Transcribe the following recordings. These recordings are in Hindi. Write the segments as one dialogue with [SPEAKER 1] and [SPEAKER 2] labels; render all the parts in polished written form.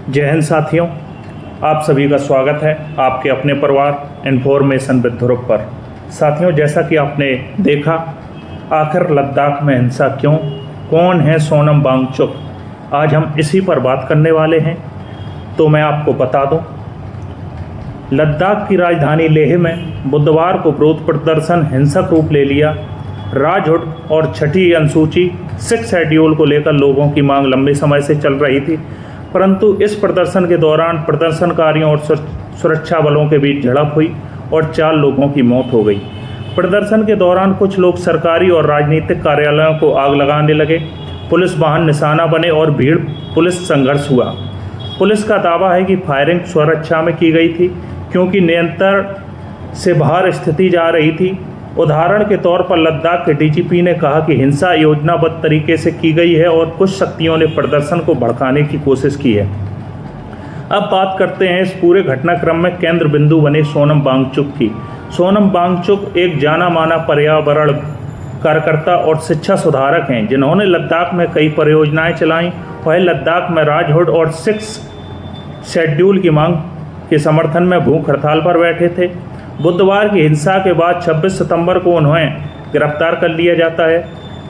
[SPEAKER 1] जय हिंद साथियों, आप सभी का स्वागत है आपके अपने परिवार इन्फॉर्मेशन विद ध्रुव पर। साथियों, जैसा कि आपने देखा, आखिर लद्दाख में हिंसा क्यों, कौन है सोनम वांगचुक, आज हम इसी पर बात करने वाले हैं। तो मैं आपको बता दूं, लद्दाख की राजधानी लेह में बुधवार को विरोध प्रदर्शन हिंसक रूप ले लिया। राजहुड और छठी अनुसूची 6 शेड्यूल को लेकर लोगों की मांग लंबे समय से चल रही थी, परंतु इस प्रदर्शन के दौरान प्रदर्शनकारियों और सुरक्षा बलों के बीच झड़प हुई और 4 लोगों की मौत हो गई। प्रदर्शन के दौरान कुछ लोग सरकारी और राजनीतिक कार्यालयों को आग लगाने लगे, पुलिस वाहन निशाना बने और भीड़ पुलिस संघर्ष हुआ। पुलिस का दावा है कि फायरिंग स्वरक्षा में की गई थी क्योंकि नियंत्रण से बाहर स्थिति जा रही थी। उदाहरण के तौर पर लद्दाख के डीजीपी ने कहा कि हिंसा योजनाबद्ध तरीके से की गई है और कुछ शक्तियों ने प्रदर्शन को भड़काने की कोशिश की है। अब बात करते हैं इस पूरे घटनाक्रम में केंद्र बिंदु बने सोनम वांगचुक की। सोनम वांगचुक एक जाना माना पर्यावरण कार्यकर्ता और शिक्षा सुधारक हैं, जिन्होंने लद्दाख में कई परियोजनाएं चलाईं। वह लद्दाख में राजहुड और 6 शेड्यूल की मांग के समर्थन में भूख हड़ताल पर बैठे थे। बुधवार की हिंसा के बाद 26 सितंबर को उन्हें गिरफ्तार कर लिया जाता है।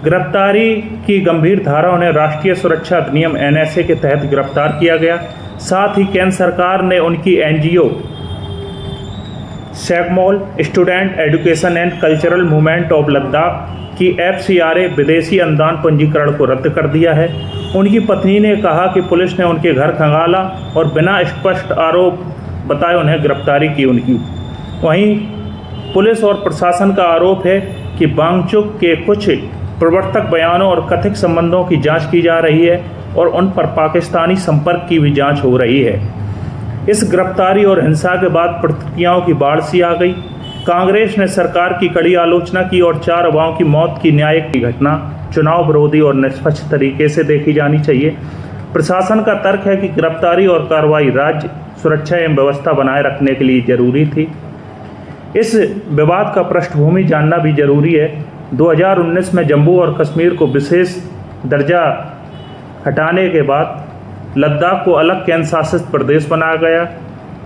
[SPEAKER 1] गिरफ्तारी की गंभीर धारा उन्हें राष्ट्रीय सुरक्षा अधिनियम NSA के तहत गिरफ्तार किया गया। साथ ही केंद्र सरकार ने उनकी NGO SECMOL student education and cultural movement of Ladakh की FCRA विदेशी अनुदान पंजीकरण को रद्द कर दिया है। उनकी पत्नी ने कहा कि पुलिस ने उनके घर खंगाला और बिना स्पष्ट आरोप बताए उन्हें गिरफ्तारी की उनकी। वहीं पुलिस और प्रशासन का आरोप है कि वांगचुक के कुछ प्रवर्तक बयानों और कथित संबंधों की जांच की जा रही है और उन पर पाकिस्तानी संपर्क की भी जांच हो रही है। इस गिरफ्तारी और हिंसा के बाद प्रतिक्रियाओं की बाढ़ सी आ गई। कांग्रेस ने सरकार की कड़ी आलोचना की और 4 युवाओं की मौत की न्यायिक की घटना चुनाव विरोधी और निष्पक्ष तरीके से देखी जानी चाहिए। प्रशासन का तर्क है कि गिरफ्तारी और कार्रवाई राज्य सुरक्षा एवं व्यवस्था बनाए रखने के लिए जरूरी थी। इस विवाद का पृष्ठभूमि जानना भी जरूरी है। 2019 में जम्मू और कश्मीर को विशेष दर्जा हटाने के बाद लद्दाख को अलग केंद्र शासित प्रदेश बनाया गया।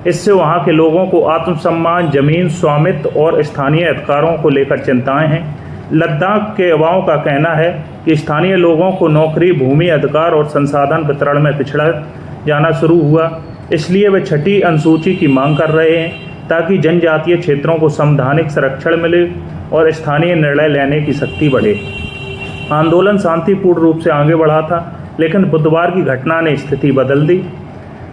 [SPEAKER 1] इससे वहां के लोगों को आत्मसम्मान, जमीन स्वामित्व और स्थानीय अधिकारों को लेकर चिंताएं हैं। लद्दाख के युवाओं का कहना है कि स्थानीय लोगों को नौकरी, भूमि अधिकार और संसाधन वितरण में पिछड़ा जाना शुरू हुआ, इसलिए वे छठी अनुसूची की मांग कर रहे हैं ताकि जनजातीय क्षेत्रों को संवैधानिक संरक्षण मिले और स्थानीय निर्णय लेने की शक्ति बढ़े। आंदोलन शांतिपूर्ण रूप से आगे बढ़ा था, लेकिन बुधवार की घटना ने स्थिति बदल दी।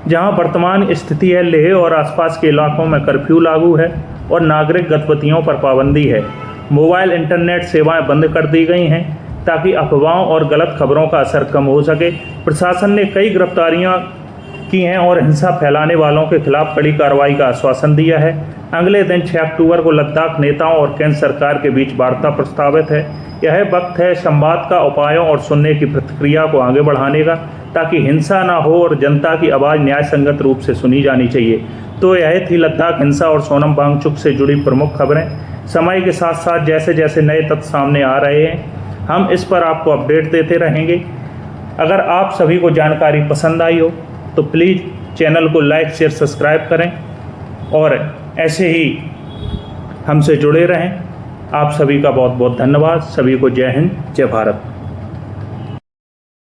[SPEAKER 1] जहां वर्तमान स्थिति है, लेह और आसपास के इलाकों में कर्फ्यू लागू है और नागरिक गतिविधियों पर पाबंदी है। मोबाइल इंटरनेट सेवाएं बंद कर दी गई हैं ताकि अफवाहों और गलत खबरों का असर कम हो सके। प्रशासन ने कई गिरफ्तारियां की हैं और हिंसा फैलाने वालों के खिलाफ कड़ी कार्रवाई का आश्वासन दिया है। अगले दिन 6 अक्टूबर को लद्दाख नेताओं और केंद्र सरकार के बीच वार्ता प्रस्तावित है। यह वक्त है संवाद का, उपायों और सुनने की प्रतिक्रिया को आगे बढ़ाने का, ताकि हिंसा ना हो और जनता की आवाज़ न्याय संगत रूप से सुनी जानी चाहिए। तो यह थी लद्दाख हिंसा और सोनम वांगचुक से जुड़ी प्रमुख खबरें। समय के साथ साथ जैसे जैसे नए तथ्य सामने आ रहे हैं, हम इस पर आपको अपडेट देते रहेंगे। अगर आप सभी को जानकारी पसंद आई हो तो प्लीज़ चैनल को लाइक, शेयर, सब्सक्राइब करें और ऐसे ही हमसे जुड़े रहें। आप सभी का बहुत बहुत धन्यवाद। सभी को जय हिंद, जय भारत।